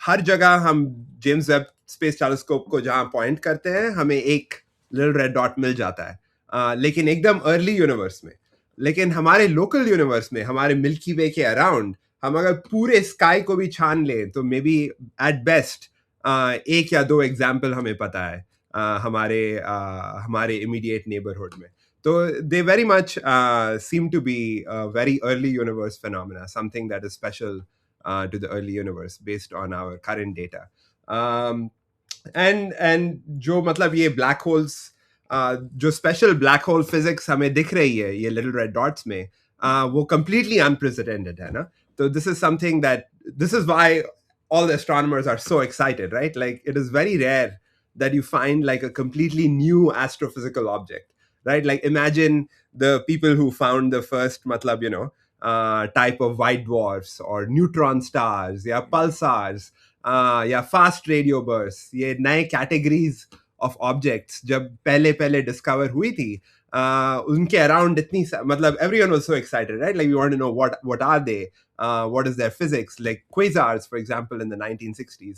हर जगह हम James Webb space telescope को जहां पॉइंट करते हैं हमें एक लिटिल रेड डॉट मिल जाता है, लेकिन एकदम अर्ली यूनिवर्स में। लेकिन हमारे लोकल यूनिवर्स में, हमारे मिल्की वे के अराउंड, हम अगर पूरे स्काई को भी छान लें तो मे बी एट बेस्ट एक या दो एग्जाम्पल हमें पता है हमारे इमीडिएट नेबरहुड में। तो they very much seem to be a very early universe phenomena, something that is special to the early universe based on our current data. Um, and जो मतलब ये ब्लैक होल्स, जो स्पेशल ब्लैक होल फिजिक्स हमें दिख रही है ये little red dots में, वो completely unprecedented है ना। तो this is something that, this is why all the astronomers are so excited, right? Like it is very rare that you find like a completely new astrophysical object, right? Like imagine the people who found the first matlab, type of white dwarfs or neutron stars, yeah, pulsars, या fast radio बर्स, ये नए categories of objects जब पहले पहले discover हुई थी, उनके around इतनी मतलब everyone was so excited, right? Like we want to know what are they, what is their physics, like quasars for example in the 1960s.